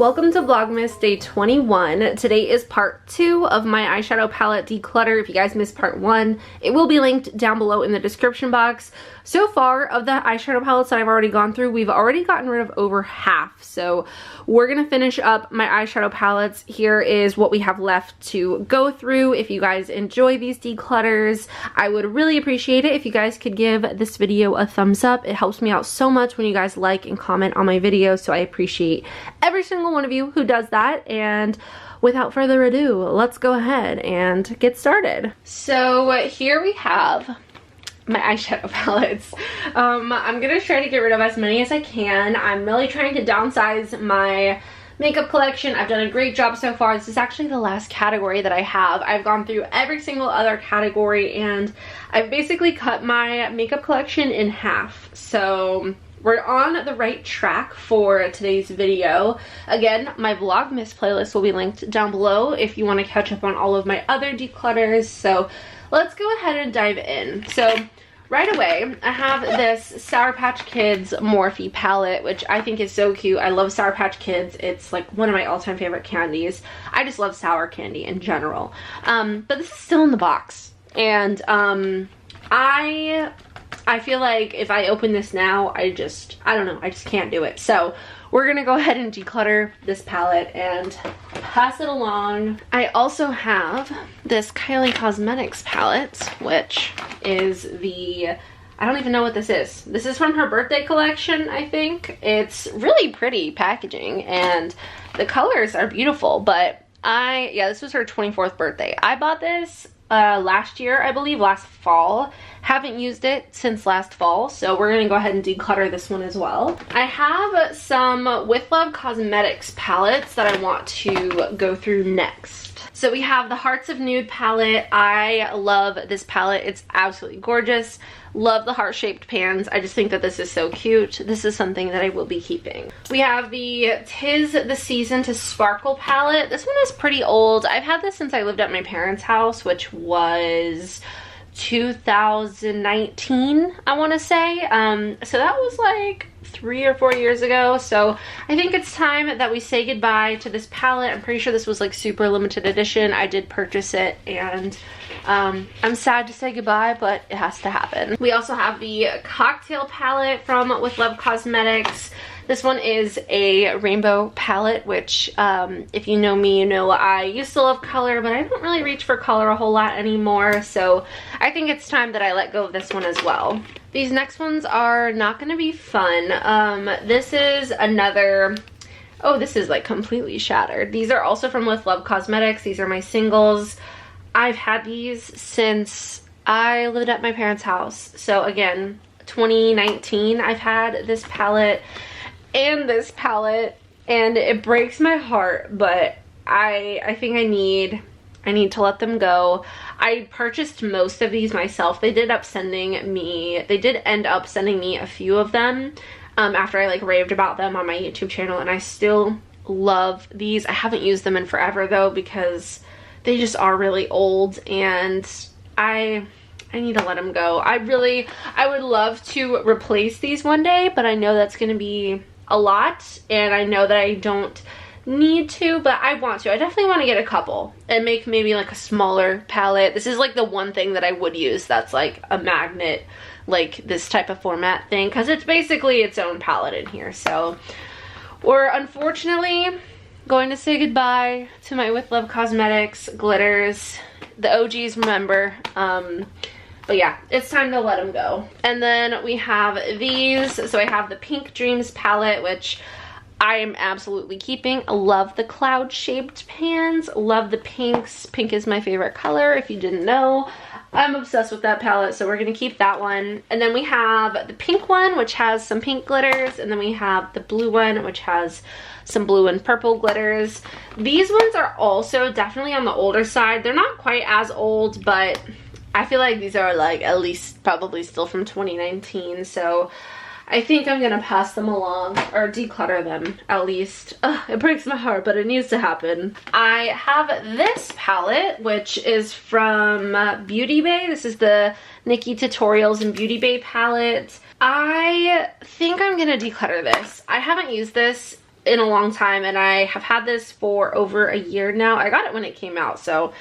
welcome to Vlogmas Day 21. Today is part 2 of my eyeshadow palette declutter. If you guys missed part 1, it will be linked down below in the description box. So far, of the eyeshadow palettes that I've already gone through, we've already gotten rid of over half. So we're gonna finish up my eyeshadow palettes. Here is what we have left to go through. If you guys enjoy these declutters, I would really appreciate it if you guys could give this video a thumbs up. It helps me out so much when you guys like and comment on my videos, so I appreciate every single one of you who does that. And without further ado, let's go ahead and get started. So here we have my eyeshadow palettes. I'm gonna try to get rid of as many as I can. I'm really trying to downsize my makeup collection. I've done a great job so far. This is actually the last category that I have. I've gone through every single other category and I've basically cut my makeup collection in half. So we're on the right track for today's video. Again, my Vlogmas playlist will be linked down below if you want to catch up on all of my other declutters. So let's go ahead and dive in. So right away, I have this Sour Patch Kids Morphe palette, which I think is so cute. I love Sour Patch Kids. It's like one of my all-time favorite candies. I just love sour candy in general. But this is still in the box. And I feel like if I open this now, I don't know, I just can't do it. So we're gonna go ahead and declutter this palette and pass it along. I also have this Kylie Cosmetics palette, which is I don't even know what this is. This is from her birthday collection, I think. It's really pretty packaging and the colors are beautiful, but this was her 24th birthday. I bought this last year, I believe, last fall. Haven't used it since last fall, so we're gonna go ahead and declutter this one as well. I have some With Love Cosmetics palettes that I want to go through next. So we have the Hearts of Nude palette. I love this palette. It's absolutely gorgeous. Love the heart-shaped pans. I just think that this is so cute. This is something that I will be keeping. We have the 'Tis the Season to Sparkle palette. This one is pretty old. I've had this since I lived at my parents' house, which was 2019, I want to say. So that was like 3 or 4 years ago. So I think it's time that we say goodbye to this palette. I'm pretty sure this was like super limited edition. I did purchase it and I'm sad to say goodbye, but it has to happen. We also have the Cocktail palette from With Love Cosmetics. This one is a rainbow palette, which if you know me, you know I used to love color, but I don't really reach for color a whole lot anymore. So I think it's time that I let go of this one as well. These next ones are not going to be fun. This is another... Oh, this is like completely shattered. These are also from With Love Cosmetics. These are my singles. I've had these since I lived at my parents' house. So again, 2019, I've had this palette and this palette, and it breaks my heart, but I think I need to let them go. I purchased most of these myself. They did end up sending me a few of them after I like raved about them on my YouTube channel, and I still love these. I haven't used them in forever though, because they just are really old and I need to let them go. I would love to replace these one day, but I know that's gonna be a lot, and I know that I don't need to, but I want to. I definitely want to get a couple and make maybe like a smaller palette. This is like the one thing that I would use that's like a magnet, like this type of format thing, because it's basically its own palette in here. So we're unfortunately going to say goodbye to my With Love Cosmetics glitters. The OGs remember. But yeah, it's time to let them go. And then we have these. So I have the Pink Dreams palette, which I am absolutely keeping. I love the cloud-shaped pans. Love the pinks. Pink is my favorite color, if you didn't know. I'm obsessed with that palette, so we're going to keep that one. And then we have the pink one, which has some pink glitters. And then we have the blue one, which has some blue and purple glitters. These ones are also definitely on the older side. They're not quite as old, but I feel like these are like at least probably still from 2019, so I think I'm gonna pass them along or declutter them at least. Ugh, it breaks my heart, but it needs to happen. I have this palette, which is from Beauty Bay. This is the Nikkie Tutorials and Beauty Bay palette. I think I'm gonna declutter this. I haven't used this in a long time, and I have had this for over a year now. I got it when it came out, so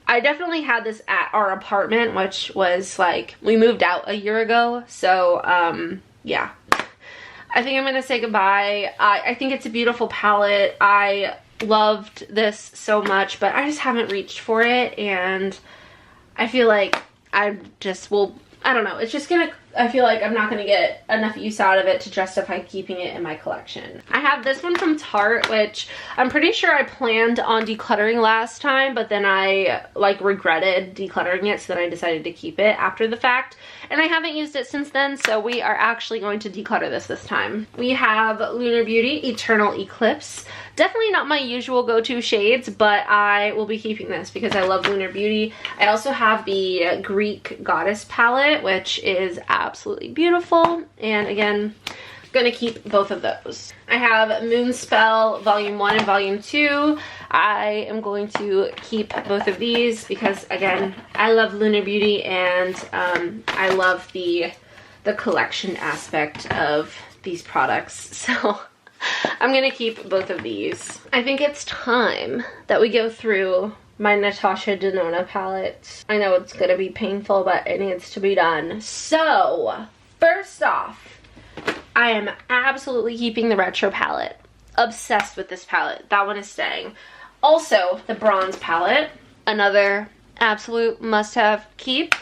I definitely had this at our apartment, which was like, we moved out a year ago, so yeah. I think I'm gonna say goodbye. I think it's a beautiful palette. I loved this so much, but I just haven't reached for it, and I feel like I just will, I don't know, it's just gonna, I feel like I'm not gonna get enough use out of it to justify keeping it in my collection. I have this one from Tarte, which I'm pretty sure I planned on decluttering last time, but then I like regretted decluttering it, so then I decided to keep it after the fact. And I haven't used it since then, so we are actually going to declutter this time. We have Lunar Beauty Eternal Eclipse. Definitely not my usual go-to shades, but I will be keeping this because I love Lunar Beauty. I also have the Greek Goddess palette, which is absolutely beautiful. And again, I'm gonna keep both of those. I have Moonspell Volume 1 and Volume 2. I am going to keep both of these because, again, I love Lunar Beauty, and I love the collection aspect of these products. So I'm gonna keep both of these. I think it's time that we go through my Natasha Denona palette. I know it's gonna be painful, but it needs to be done. So, first off, I am absolutely keeping the retro palette. Obsessed with this palette. That one is staying. Also, the bronze palette, another absolute must-have keep.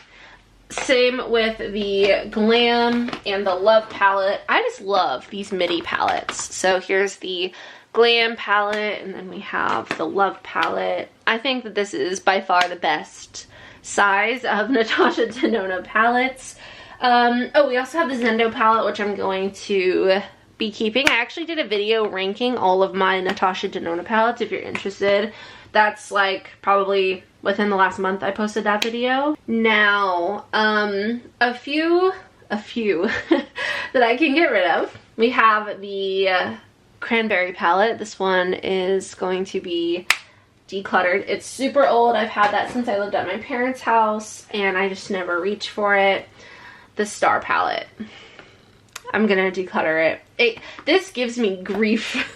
Same with the Glam and the Love palette. I just love these midi palettes. So here's the Glam palette, and then we have the Love palette. I think that this is by far the best size of Natasha Denona palettes. Oh, we also have the Zendo palette, which I'm going to be keeping. I actually did a video ranking all of my Natasha Denona palettes, if you're interested. That's like probably within the last month I posted that video. Now, a few that I can get rid of. We have the Cranberry palette. This one is going to be decluttered. It's super old. I've had that since I lived at my parents' house, and I just never reach for it. The Star palette. I'm gonna declutter it. This gives me grief.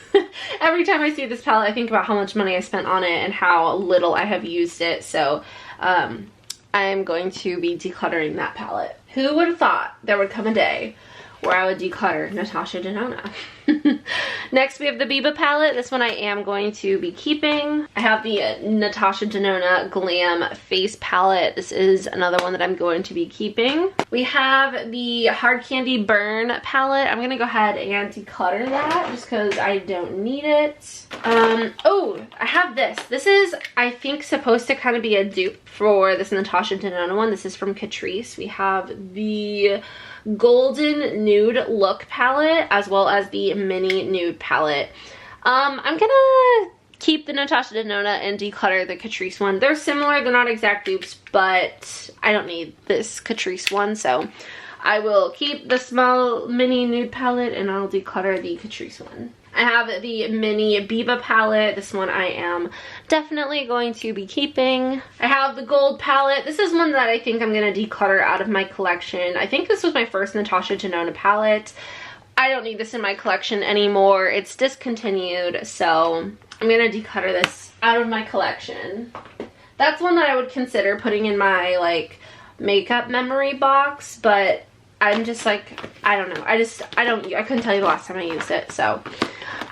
Every time I see this palette, I think about how much money I spent on it and how little I have used it. So I'm going to be decluttering that palette. Who would have thought there would come a day where I would declutter Natasha Denona? Next, we have the Biba palette. This one I am going to be keeping. I have the Natasha Denona Glam Face palette. This is another one that I'm going to be keeping. We have the Hard Candy Burn palette. I'm going to go ahead and declutter that just because I don't need it. Oh, I have this. This is, I think, supposed to kind of be a dupe for this Natasha Denona one. This is from Catrice. We have the Golden Nude Look palette as well as the Mini Nude palette. I'm gonna keep the Natasha Denona and declutter the Catrice one. They're similar, they're not exact dupes, but I don't need this Catrice one, so I will keep the small Mini Nude palette and I'll declutter the Catrice one. I have the Mini Biba palette. This one I am definitely going to be keeping. I have the Gold palette. This is one that I think I'm going to declutter out of my collection. I think this was my first Natasha Denona palette. I don't need this in my collection anymore. It's discontinued, so I'm going to declutter this out of my collection. That's one that I would consider putting in my, like, makeup memory box, but I'm just like, I don't know. I couldn't tell you the last time I used it, so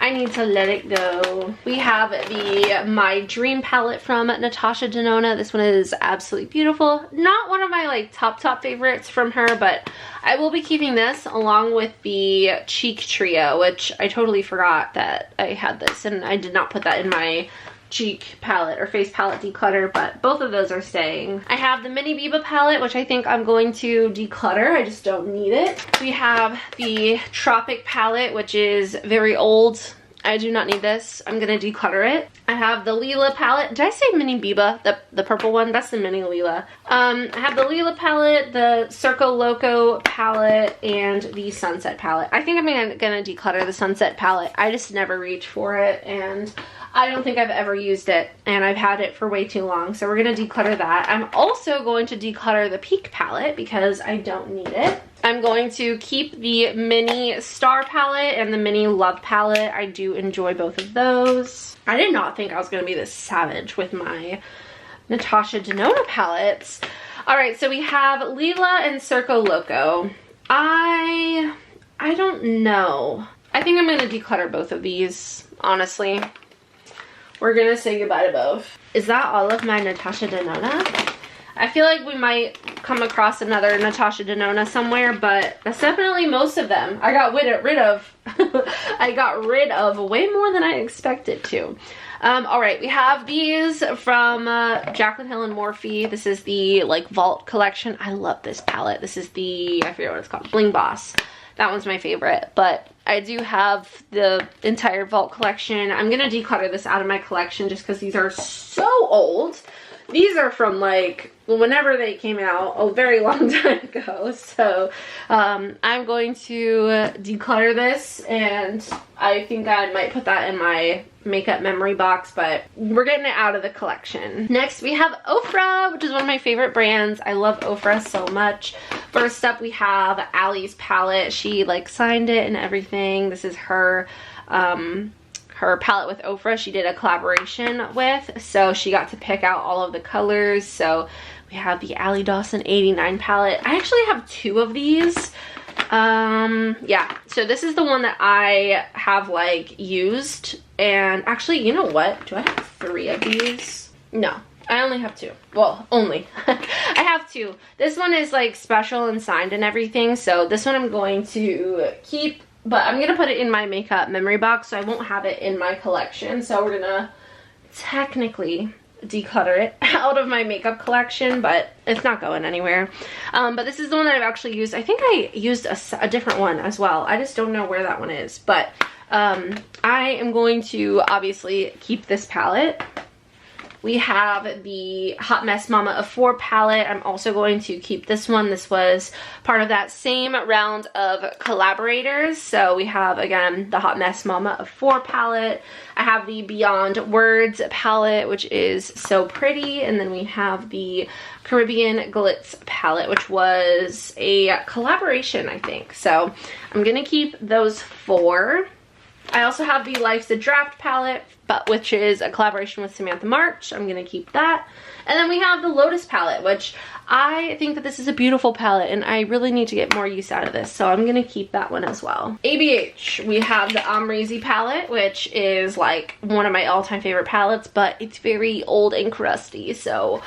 I need to let it go. We have the My Dream palette from Natasha Denona. This one is absolutely beautiful. Not one of my like top favorites from her, but I will be keeping this along with the Cheek Trio, which I totally forgot that I had this and I did not put that in my cheek palette or face palette declutter, but both of those are staying. I have the Mini Biba palette, which I think I'm going to declutter. I just don't need it. We have the Tropic palette, which is very old. I do not need this. I'm gonna declutter it. I have the Lila palette. Did I say Mini Biba? The purple one? That's the Mini Lila. I have the Lila palette, the Circo Loco palette, and the Sunset palette. I think I'm gonna declutter the Sunset palette. I just never reach for it, and I don't think I've ever used it, and I've had it for way too long, so we're going to declutter that. I'm also going to declutter the Peak palette because I don't need it. I'm going to keep the mini Star palette and the mini Love palette. I do enjoy both of those. I did not think I was going to be this savage with my Natasha Denona palettes. Alright, so we have Lila and Circo Loco. I don't know. I think I'm going to declutter both of these, honestly. We're going to say goodbye to both. Is that all of my Natasha Denona? I feel like we might come across another Natasha Denona somewhere, but that's definitely most of them. I got rid of I got rid of way more than I expected to. Alright, we have these from Jaclyn Hill and Morphe. This is the like Vault collection. I love this palette. This is the, I forget what it's called, Bling Boss. That one's my favorite, but I do have the entire Vault collection. I'm going to declutter this out of my collection just because these are so old. These are from like whenever they came out, a very long time ago. So I'm going to declutter this, and I think I might put that in my makeup memory box, but we're getting it out of the collection. Next we have Ofra, which is one of my favorite brands. I love Ofra so much. First up we have Allie's palette. She like signed it and everything. This is her palette with Ofra. She did a collaboration with, so she got to pick out all of the colors. So we have the Allie Dawson 89 palette. I actually have two of these. Yeah, so this is the one that I have like used, and actually, you know what, do I have three of these? No, I only have two. Well, only. I have two. This one is like special and signed and everything, so this one I'm going to keep, but I'm gonna put it in my makeup memory box, so I won't have it in my collection. So we're gonna technically declutter it out of my makeup collection, but it's not going anywhere. But this is the one that I've actually used. I think I used a different one as well. I just don't know where that one is, but I am going to obviously keep this palette. We have the Hot Mess Mama of 4 palette. I'm also going to keep this one. This was part of that same round of collaborators. So we have, again, the Hot Mess Mama of 4 palette. I have the Beyond Words palette, which is so pretty. And then we have the Caribbean Glitz palette, which was a collaboration, I think. So I'm going to keep those 4. I also have the Life's a Draft palette, but which is a collaboration with Samantha March. I'm going to keep that. And then we have the Lotus palette, which I think that this is a beautiful palette, and I really need to get more use out of this, so I'm going to keep that one as well. ABH, we have the Amrezy palette, which is like one of my all-time favorite palettes, but it's very old and crusty, so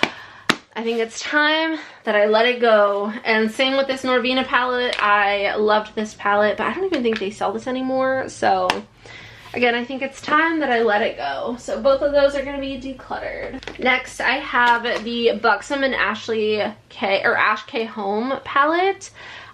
I think it's time that I let it go. And same with this Norvina palette. I loved this palette, but I don't even think they sell this anymore. So again, I think it's time that I let it go. So both of those are going to be decluttered. Next, I have the Buxom and Ash K Home palette.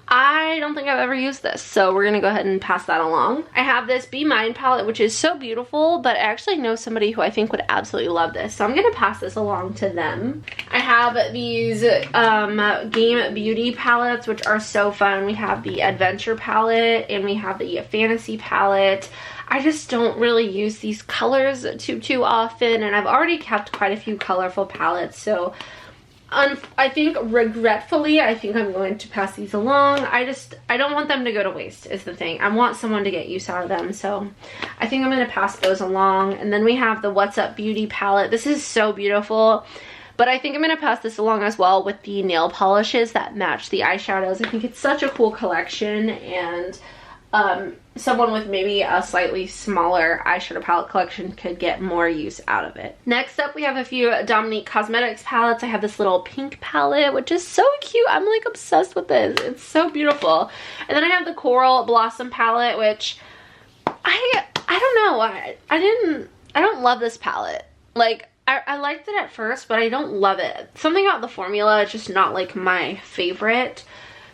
I don't think I've ever used this, so we're gonna go ahead and pass that along. I have this Be Mine palette, which is so beautiful, but I actually know somebody who I think would absolutely love this, so I'm gonna pass this along to them. I have these Game Beauty palettes, which are so fun. We have the Adventure palette, and we have the Fantasy palette. I just don't really use these colors too often, and I've already kept quite a few colorful palettes, so I think regretfully, I think I'm going to pass these along. I don't want them to go to waste is the thing. I want someone to get use out of them, so I think I'm going to pass those along. And then we have the What's Up Beauty palette. This is so beautiful, but I think I'm going to pass this along as well with the nail polishes that match the eyeshadows. I think it's such a cool collection, and someone with maybe a slightly smaller eyeshadow palette collection could get more use out of it. Next up, we have a few Dominique Cosmetics palettes. I have this little pink palette, which is so cute. I'm like obsessed with this. It's so beautiful. And then I have the Coral Blossom palette, which I don't know. I don't love this palette. Like, I liked it at first, but I don't love it. Something about the formula is just not like my favorite.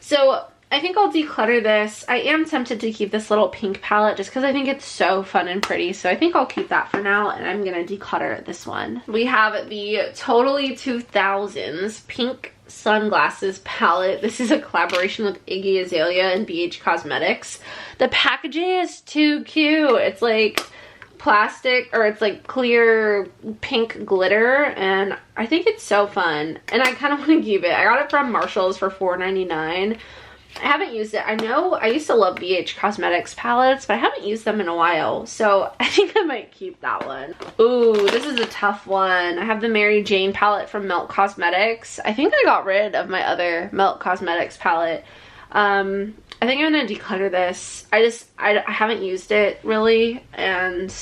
So I think I'll declutter this. I am tempted to keep this little pink palette just because I think it's so fun and pretty. So I think I'll keep that for now, and I'm going to declutter this one. We have the Totally 2000s Pink Sunglasses palette. This is a collaboration with Iggy Azalea and BH Cosmetics. The packaging is too cute. It's like plastic, or it's like clear pink glitter, and I think it's so fun, and I kind of want to keep it. I got it from Marshall's for $4.99. I haven't used it. I know I used to love BH Cosmetics palettes, but I haven't used them in a while, so I think I might keep that one. Ooh, this is a tough one. I have the Mary Jane palette from Melt Cosmetics. I think I got rid of my other Melt Cosmetics palette. I think I'm gonna declutter this. I haven't used it really, and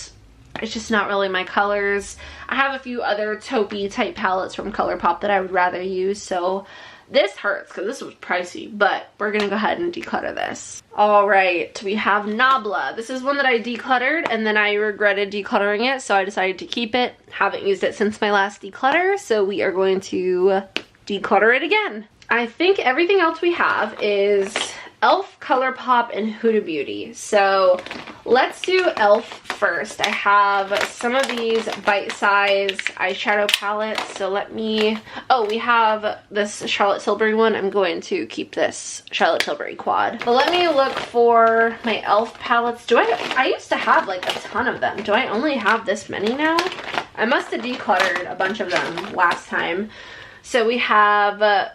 it's just not really my colors. I have a few other taupey type palettes from ColourPop that I would rather use, so this hurts because this was pricey, but we're gonna go ahead and declutter this. All right, we have Nabla. This is one that I decluttered and then I regretted decluttering it, so I decided to keep it. Haven't used it since my last declutter, so we are going to declutter it again. I think everything else we have is e.l.f., ColourPop, and Huda Beauty. So let's do e.l.f. first. I have some of these bite-size eyeshadow palettes. So let me, oh, we have this Charlotte Tilbury one. I'm going to keep this Charlotte Tilbury quad. But let me look for my e.l.f. palettes. I used to have like a ton of them. Do I only have this many now? I must have decluttered a bunch of them last time. So we have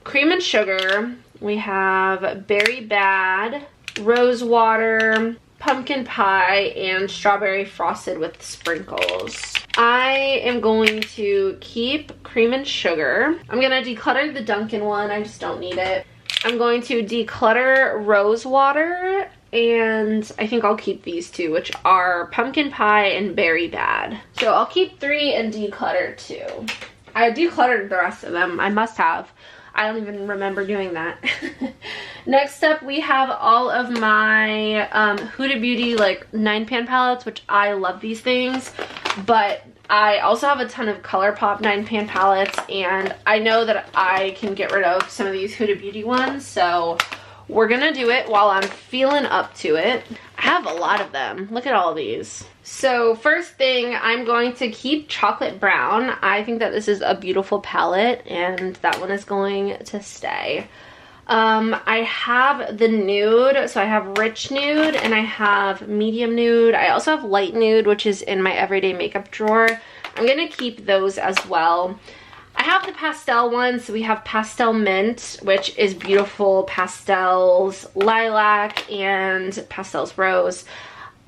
Cream and Sugar. We have Berry Bad, Rose Water, Pumpkin Pie, and Strawberry Frosted with Sprinkles. I am going to keep Cream and Sugar. I'm going to declutter the Dunkin' one. I just don't need it. I'm going to declutter Rose Water, and I think I'll keep these two, which are Pumpkin Pie and Berry Bad. So I'll keep 3 and declutter 2. I decluttered the rest of them. I must have. I don't even remember doing that. Next up, we have all of my Huda Beauty like 9-pan palettes, which I love these things. But I also have a ton of ColourPop 9-pan palettes, and I know that I can get rid of some of these Huda Beauty ones. So we're gonna do it while I'm feeling up to it. I have a lot of them. Look at all these. So first thing, I'm going to keep Chocolate Brown. I think that this is a beautiful palette, and that one is going to stay. I have the nude, so I have rich nude and I have medium nude. I also have light nude, which is in my everyday makeup drawer. I'm gonna keep those as well. I have the pastel ones, so we have Pastel Mint, which is beautiful pastels, lilac, and pastels rose.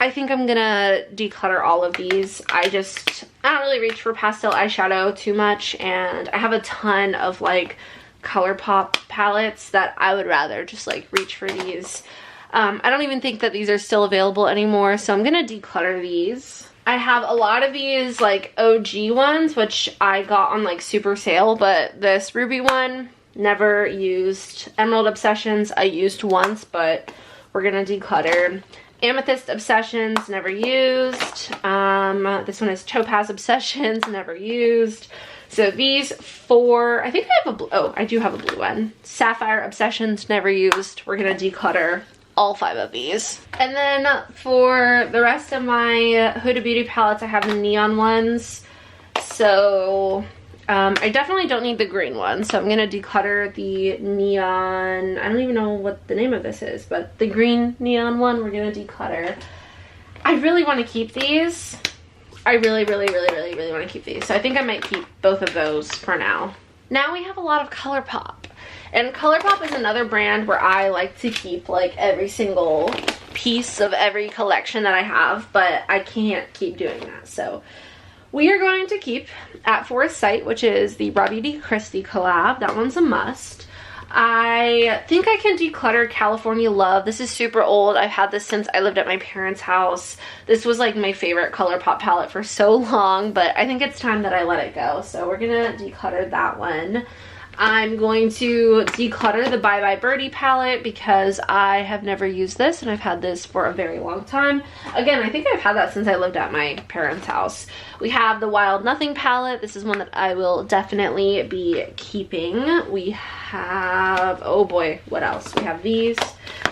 I think I'm gonna declutter all of these. I don't really reach for pastel eyeshadow too much, and I have a ton of like ColourPop palettes that I would rather just like reach for these. I don't even think that these are still available anymore, so I'm gonna declutter these. I have a lot of these like OG ones, which I got on like super sale, but this ruby one, never used. Emerald Obsessions, I used once, but we're gonna declutter. Amethyst Obsessions, never used. This one is Topaz Obsessions, never used. So these 4, I think I have a blue, oh, I do have a blue one. Sapphire Obsessions, never used. We're gonna declutter all 5 of these. And then for the rest of my Huda Beauty palettes, I have the neon ones. So I definitely don't need the green one, so I'm gonna declutter the neon. I don't even know what the name of this is, but the green neon one we're gonna declutter. I really want to keep these. I really want to keep these, so I think I might keep both of those for now. Now we have a lot of ColourPop, and ColourPop is another brand where I like to keep like every single piece of every collection that I have, but I can't keep doing that. So we are going to keep At Forest Sight, which is the Robbie D. Christie collab. That one's a must. I think I can declutter California Love. This is super old. I've had this since I lived at my parents' house. This was like my favorite ColourPop palette for so long, but I think it's time that I let it go. So we're gonna declutter that one. I'm going to declutter the Bye Bye Birdie palette because I have never used this and I've had this for a very long time. Again, I think I've had that since I lived at my parents' house. We have the Wild Nothing palette. This is one that I will definitely be keeping. We have, oh boy, what else? We have these.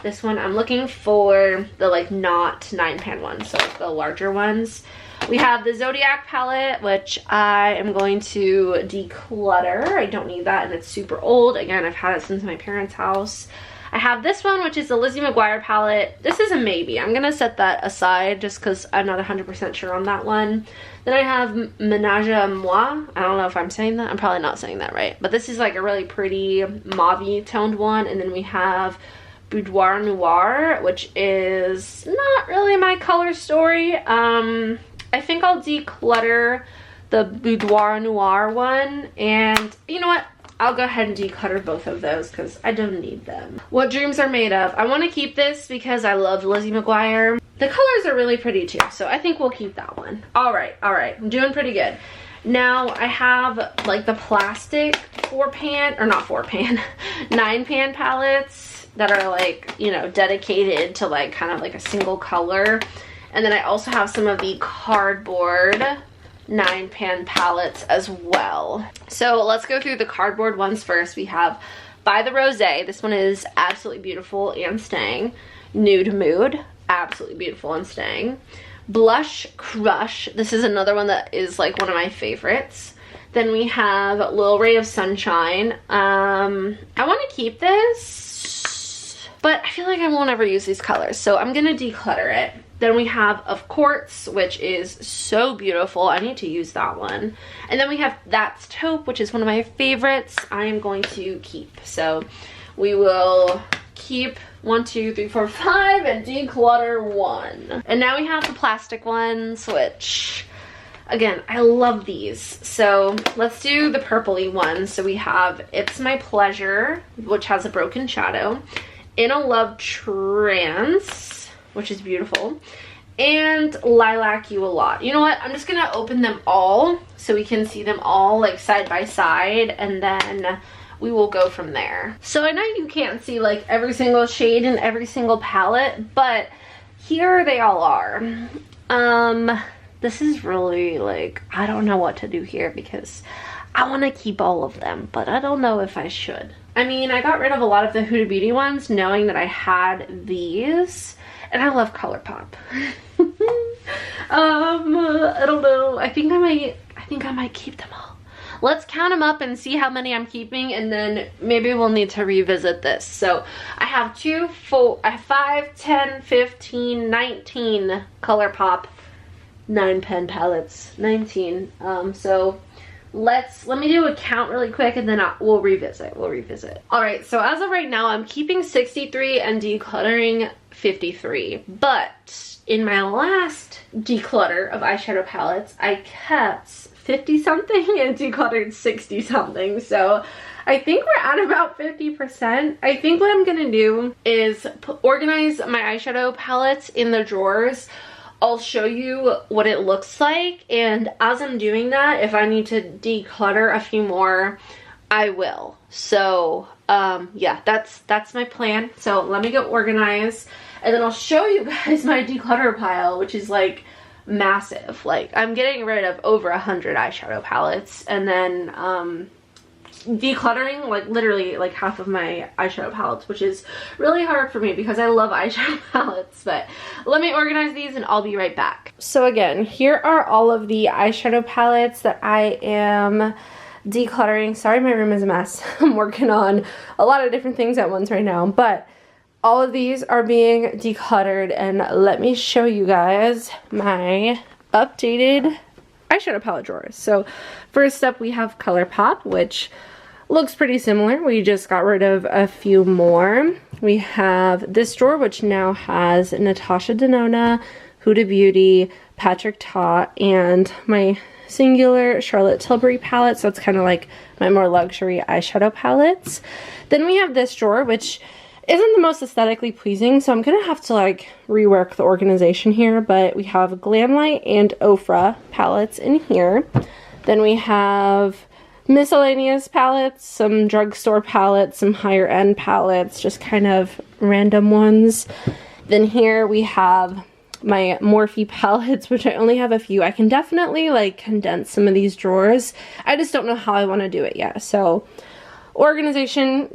This one, I'm looking for the like not 9-pan ones, so like the larger ones. We have the Zodiac palette, which I am going to declutter. I don't need that, and it's super old. Again, I've had it since my parents' house. I have this one, which is the Lizzie McGuire palette. This is a maybe. I'm gonna set that aside just because I'm not 100% sure on that one. Then I have Ménage à Moi. I don't know if I'm saying that. I'm probably not saying that right. But this is like a really pretty mauve toned one. And then we have Boudoir Noir, which is not really my color story. I think I'll declutter the Boudoir Noir one. And you know what? I'll go ahead and declutter both of those because I don't need them. What Dreams Are Made Of. I want to keep this because I love Lizzie McGuire. The colors are really pretty too, so I think we'll keep that one. All right, I'm doing pretty good. Now I have like the plastic 9-pan palettes that are like, you know, dedicated to like kind of like a single color. And then I also have some of the cardboard 9-pan palettes as well. So let's go through the cardboard ones first. We have By the Rosé. This one is absolutely beautiful and staying. Nude Mood, absolutely beautiful and staying. Blush Crush. This is another one that is like one of my favorites. Then we have Little Ray of Sunshine. I want to keep this, but I feel like I won't ever use these colors, so I'm gonna declutter it. Then we have Of Course, which is so beautiful. I need to use that one. And then we have That's Taupe, which is one of my favorites. I am going to keep. So we will keep 1, 2, 3, 4, 5 and declutter 1. And now we have the plastic ones, which again, I love these. So let's do the purpley ones. So we have It's My Pleasure, which has a broken shadow. In a Love Trance, which is beautiful, and Lilac You a Lot. You know what? I'm just gonna open them all so we can see them all like side by side, and then we will go from there. So I know you can't see like every single shade in every single palette, but here they all are. This is really like, I don't know what to do here because I want to keep all of them, but I don't know if I should. I mean, I got rid of a lot of the Huda Beauty ones knowing that I had these. And I love ColourPop. I don't know. I think I might keep them all. Let's count them up and see how many I'm keeping, and then maybe we'll need to revisit this. So I have 2, 4, 5, 10, 15, 19 ColourPop 9-pan palettes. 19. So let me do a count really quick, and then we'll revisit. All right, so as of right now, I'm keeping 63 and decluttering 53, but in my last declutter of eyeshadow palettes, I kept 50 something and decluttered 60 something. So I think we're at about 50%. I think what I'm gonna do is organize my eyeshadow palettes in the drawers. I'll show you what it looks like, and as I'm doing that, if I need to declutter a few more, I will. So yeah, that's my plan. So let me go organize, and then I'll show you guys my declutter pile, which is like massive. Like, I'm getting rid of over 100 eyeshadow palettes, and then decluttering like literally like half of my eyeshadow palettes, which is really hard for me because I love eyeshadow palettes. But let me organize these and I'll be right back. So again, here are all of the eyeshadow palettes that I am decluttering. Sorry, my room is a mess. I'm working on a lot of different things at once right now, but all of these are being decluttered, and let me show you guys my updated eyeshadow palette drawers. So first up, we have ColourPop, which looks pretty similar. We just got rid of a few more. We have this drawer, which now has Natasha Denona, Huda Beauty, Patrick Ta, and my Singular Charlotte Tilbury palette. So it's kind of like my more luxury eyeshadow palettes. Then we have this drawer, which isn't the most aesthetically pleasing, so I'm gonna have to like rework the organization here, but we have Glamlight and Ofra palettes in here. Then we have miscellaneous palettes, some drugstore palettes, some higher end palettes, just kind of random ones. Then here we have my Morphe palettes, which I only have a few. I can definitely like condense some of these drawers. I just don't know how I want to do it yet. So organization,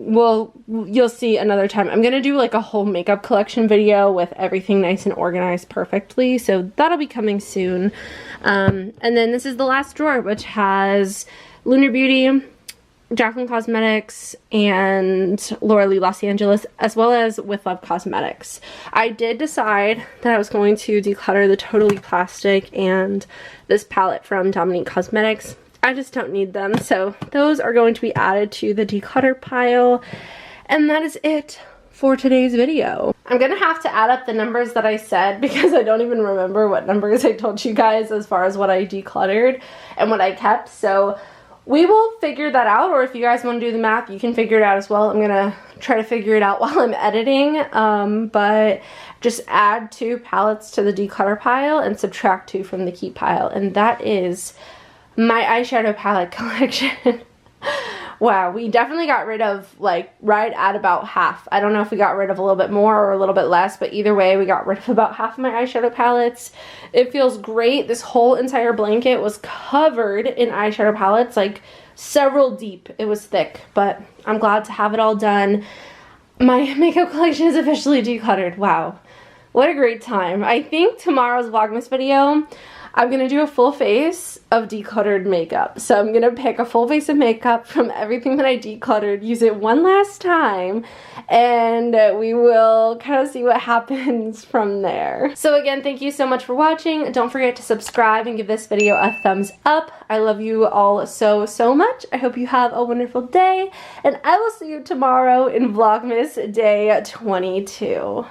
you'll see another time. I'm gonna do like a whole makeup collection video with everything nice and organized perfectly, so that'll be coming soon. And then this is the last drawer, which has Lunar Beauty, Jaclyn Cosmetics and Laura Lee Los Angeles, as well as With Love Cosmetics. I did decide that I was going to declutter the Totally Plastic and this palette from Dominique Cosmetics. I just don't need them, so those are going to be added to the declutter pile. And that is it for today's video. I'm gonna have to add up the numbers that I said because I don't even remember what numbers I told you guys as far as what I decluttered and what I kept. So we will figure that out, or if you guys want to do the math, you can figure it out as well. I'm gonna try to figure it out while I'm editing, but just add 2 palettes to the declutter pile and subtract 2 from the keep pile, and that is my eyeshadow palette collection. Wow, we definitely got rid of, like, right at about half. I don't know if we got rid of a little bit more or a little bit less, but either way, we got rid of about half of my eyeshadow palettes. It feels great. This whole entire blanket was covered in eyeshadow palettes, like several deep. It was thick, but I'm glad to have it all done. My makeup collection is officially decluttered. Wow, what a great time. I think tomorrow's Vlogmas video, I'm gonna do a full face of decluttered makeup. So I'm gonna pick a full face of makeup from everything that I decluttered, use it one last time, and we will kind of see what happens from there. So again, thank you so much for watching. Don't forget to subscribe and give this video a thumbs up. I love you all so, so much. I hope you have a wonderful day, and I will see you tomorrow in Vlogmas day 22.